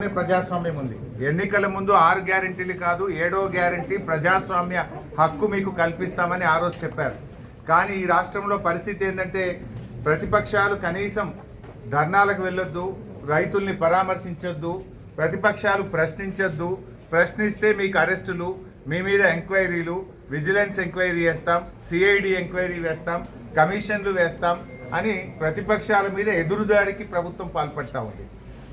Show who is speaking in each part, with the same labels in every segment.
Speaker 1: ప్రజాస్వామ్యం ఉంది. ఎన్నికల ముందు 6 గ్యారెంటీలు కాదు 7వ గ్యారెంటీ ప్రజాస్వామ్య హక్కు మీకు కల్పిస్తామని ఆ రోజు చెప్పారు. కానీ ఈ రాష్ట్రంలో పరిస్థితి ఏంటంటే ప్రతిపక్షాలు కనీసం ధర్నాలకు వెళ్ళొద్దు, రైతుల్ని పరామర్శించొద్దు, ప్రతిపక్షాలు ప్రశ్నించొద్దు, ప్రశ్నిస్తే మీకు అరెస్టులు, మీ మీద ఎంక్వైరీలు, విజిలెన్స్ ఎంక్వైరీ వేస్తాం, సిఐడి ఎంక్వైరీ వేస్తాం, కమిషన్లు వేస్తాం అని ప్రతిపక్షాల మీద ఎదురుదాడికి ప్రభుత్వం పాల్పడతా ఉంది.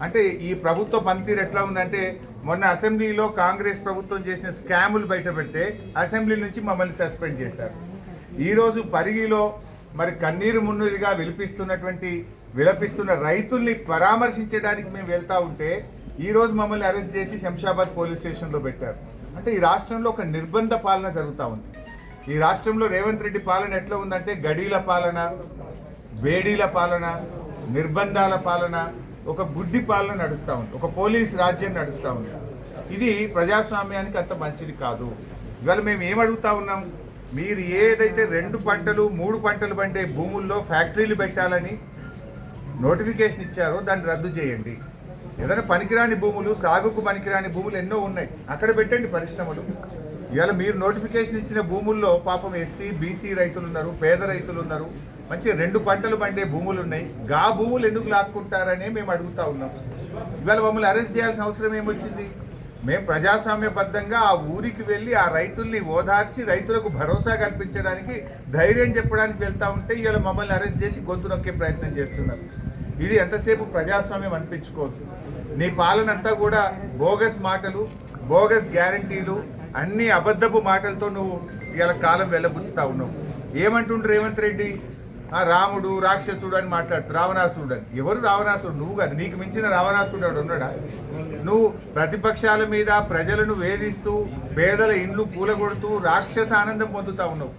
Speaker 1: అంటే ఈ ప్రభుత్వ పనితీరు ఎట్లా ఉందంటే మొన్న అసెంబ్లీలో కాంగ్రెస్ ప్రభుత్వం చేసిన స్కాములు బయటపెడితే అసెంబ్లీ నుంచి మమ్మల్ని సస్పెండ్ చేశారు. ఈరోజు పరిగిలో మరి కన్నీరు మున్నీరుగా విలపిస్తున్న రైతుల్ని పరామర్శించడానికి మేము వెళ్తా ఉంటే ఈరోజు మమ్మల్ని అరెస్ట్ చేసి శంషాబాద్ పోలీస్ స్టేషన్లో పెట్టారు. అంటే ఈ రాష్ట్రంలో ఒక నిర్బంధ పాలన జరుగుతూ ఉంది. ఈ రాష్ట్రంలో రేవంత్ రెడ్డి పాలన ఎట్లా ఉందంటే గడీల పాలన, బేడీల పాలన, నిర్బంధాల పాలన, ఒక గుడ్డి పాలన నడుస్తూ ఉంది, ఒక పోలీస్ రాజ్యం నడుస్తూ ఉంది. ఇది ప్రజాస్వామ్యానికి అంత మంచిది కాదు. ఇవాళ మేము ఏమడుగుతా ఉన్నాం, మీరు ఏదైతే 2 పంటలు 3 పంటలు పండే భూముల్లో ఫ్యాక్టరీలు పెట్టాలని నోటిఫికేషన్ ఇచ్చారో దాన్ని రద్దు చేయండి. ఏదైనా పనికిరాని భూములు, సాగుకు పనికిరాని భూములు ఎన్నో ఉన్నాయి, అక్కడ పెట్టండి పరిశ్రమలు. ఇవాళ మీరు నోటిఫికేషన్ ఇచ్చిన భూముల్లో పాపం ఎస్సీ బీసీ రైతులు ఉన్నారు, పేద రైతులు ఉన్నారు, మంచి 2 పంటలు పండే భూములు ఉన్నాయి. గా భూములు ఎందుకు లాక్కుంటారనే మేము అడుగుతా ఉన్నాం. ఇవాళ మమ్మల్ని అరెస్ట్ చేయాల్సిన అవసరం ఏమొచ్చింది? మేము ప్రజాస్వామ్యబద్ధంగా ఆ ఊరికి వెళ్ళి ఆ రైతుల్ని ఓదార్చి రైతులకు భరోసా కల్పించడానికి, ధైర్యం చెప్పడానికి వెళ్తా ఉంటే ఇవాళ మమ్మల్ని అరెస్ట్ చేసి గొంతు నొక్కే ప్రయత్నం చేస్తున్నారు. ఇది ఎంతసేపు ప్రజాస్వామ్యం అనిపించుకోదు. నీ పాలన అంతా కూడా బోగస్ మాటలు, బోగస్ గ్యారంటీలు, అన్ని అబద్ధపు మాటలతో నువ్వు ఇవాళ కాలం వెళ్ళబుచ్చుతా ఉన్నావు. ఏమంటుండ్రు రేవంత్ రెడ్డి? రాముడు రాక్షసుడు అని మాట్లాడుతూ రావణాసురుడు అని. ఎవరు రావణాసురుడు? నువ్వు కాదు. నీకు మించిన రావణాసురుడు ఉన్నాడా? నువ్వు ప్రతిపక్షాల మీద ప్రజలను వేధిస్తూ, పేదల ఇండ్లు కూలగొడుతూ రాక్షస ఆనందం పొందుతా ఉన్నావు,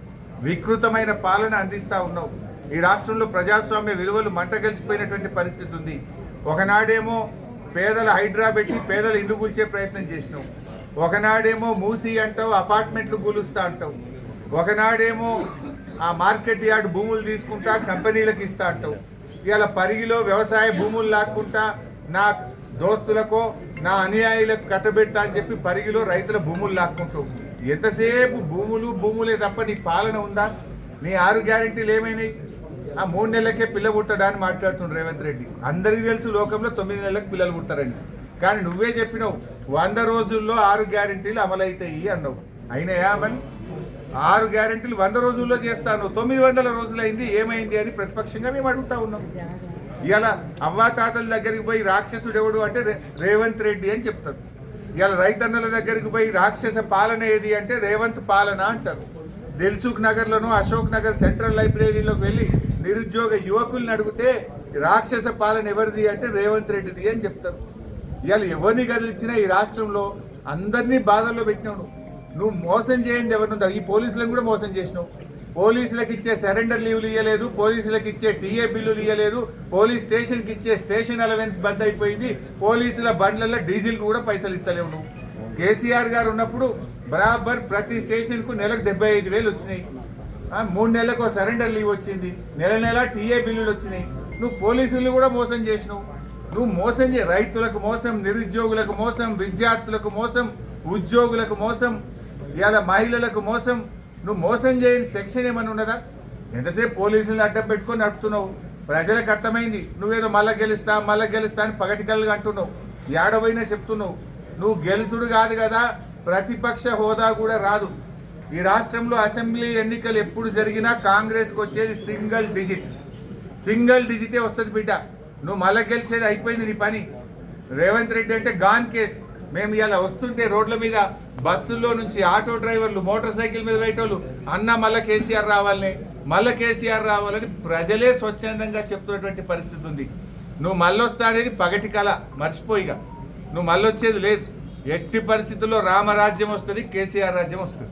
Speaker 1: వికృతమైన పాలన అందిస్తూ ఉన్నావు. ఈ రాష్ట్రంలో ప్రజాస్వామ్య విలువలు మంటగలిసిపోయినటువంటి పరిస్థితి ఉంది. ఒకనాడేమో పేదల హైడ్రా పెట్టి పేదల ఇల్లు కూల్చే ప్రయత్నం చేసినావు, ఒకనాడేమో మూసి అంటావు, అపార్ట్మెంట్లు కూలుస్తా అంటావు, ఒకనాడేమో ఆ మార్కెట్ యార్డ్ భూములు తీసుకుంటా కంపెనీలకు ఇస్తా అంటావు. ఇవాళ పరిగిలో వ్యవసాయ భూములు లాక్కుంటా నా దోస్తులకో నా అనుయాయులకు కట్టబెడతా అని చెప్పి పరిగిలో రైతుల భూములు లాక్కుంటావు. ఎంతసేపు భూములే తప్ప నీ పాలన ఉందా? నీ 6 గ్యారెంటీలు ఏమైనాయి? ఆ 3 నెలలకే పిల్ల పుట్టడా అని మాట్లాడుతుండ్రు రేవంత్ రెడ్డి. అందరికీ తెలుసు లోకంలో 9 నెలలకు పిల్లలు పుడతారండి. కానీ నువ్వే చెప్పినావు 100 రోజుల్లో 6 గ్యారెంటీలు అమలవుతాయి అన్నావు. అయినాయా? మరి 6 గ్యారెంటీలు 100 రోజుల్లో చేస్తాను, 900 రోజులైంది, ఏమైంది అని ప్రతిపక్షంగా మేము అడుగుతా ఉన్నాం. ఇలా అవ్వాతాతల దగ్గరికి పోయి రాక్షసుడు ఎవడు అంటే రేవంత్ రెడ్డి అని చెప్తారు. ఇలా రైతన్నల దగ్గరికి పోయి రాక్షస పాలన ఏది అంటే రేవంత్ పాలన అంటారు. దిల్సుఖ్ నగర్లోనూ అశోక్ నగర్ సెంట్రల్ లైబ్రరీలోకి వెళ్ళి నిరుద్యోగ యువకుల్ని అడిగితే రాక్షస పాలన ఎవరిది అంటే రేవంత్ రెడ్డిది అని చెప్తారు. ఇవాళ ఎవరిని కదిలిచ్చినా ఈ రాష్ట్రంలో అందరినీ బాధల్లో పెట్టినావు. నువ్వు మోసం చేయండి ఎవరినుందా? ఈ పోలీసులను కూడా మోసం చేసినావు. పోలీసులకు ఇచ్చే సరెండర్ లీవ్లు ఇవ్వలేదు, పోలీసులకు ఇచ్చే టీఏ బిల్లులు ఇవ్వలేదు, పోలీస్ స్టేషన్కి ఇచ్చే స్టేషన్ అలవెన్స్ బంద్ అయిపోయింది, పోలీసుల బండ్లలో డీజిల్కి కూడా పైసలు ఇస్తలేవు నువ్వు. కేసీఆర్ గారు ఉన్నప్పుడు బరాబర్ ప్రతి స్టేషన్కు నెలకు 75,000 వచ్చినాయి. 3 నెలలకు సరెండర్ లీవ్ వచ్చింది, నెల టీఏ బిల్లులు వచ్చినాయి. నువ్వు పోలీసులను కూడా మోసం చేసినావు. నువ్వు మోసం రైతులకు మోసం, నిరుద్యోగులకు మోసం, విద్యార్థులకు మోసం, ఉద్యోగులకు మోసం, ఇవాళ మహిళలకు మోసం. నువ్వు మోసం చేయని సెక్షన్ ఏమన్నా ఉన్నదా? ఎంతసేపు పోలీసులను అడ్డం పెట్టుకొని నడుపుతున్నావు. ప్రజలకు అర్థమైంది నువ్వేదో మళ్ళా గెలుస్తా అని పగటికల్గా అంటున్నావు, ఏడవైనా చెప్తున్నావు. నువ్వు గెలుసుడు కాదు కదా, ప్రతిపక్ష హోదా కూడా రాదు. ఈ రాష్ట్రంలో అసెంబ్లీ ఎన్నికలు ఎప్పుడు జరిగినా కాంగ్రెస్కి వచ్చేది సింగిల్ డిజిటే వస్తుంది బిడ్డ. నువ్వు మళ్ళా గెలిచేది అయిపోయింది నీ పని. రేవంత్ రెడ్డి అంటే గాన్ కేసు. మేము ఇలా వస్తుంటే రోడ్ల మీద బస్సుల్లో నుంచి ఆటో డ్రైవర్లు, మోటార్ సైకిల్ మీద పోయేటోళ్ళు అన్న మళ్ళీ కేసీఆర్ రావాలని ప్రజలే స్వచ్ఛందంగా చెప్తున్నటువంటి పరిస్థితి ఉంది. నువ్వు మళ్ళొస్తా అనేది పగటి కళ, మర్చిపోయిగా. నువ్వు మళ్ళొచ్చేది లేదు. ఎట్టి పరిస్థితుల్లో రామరాజ్యం వస్తుంది, కేసీఆర్ రాజ్యం వస్తుంది.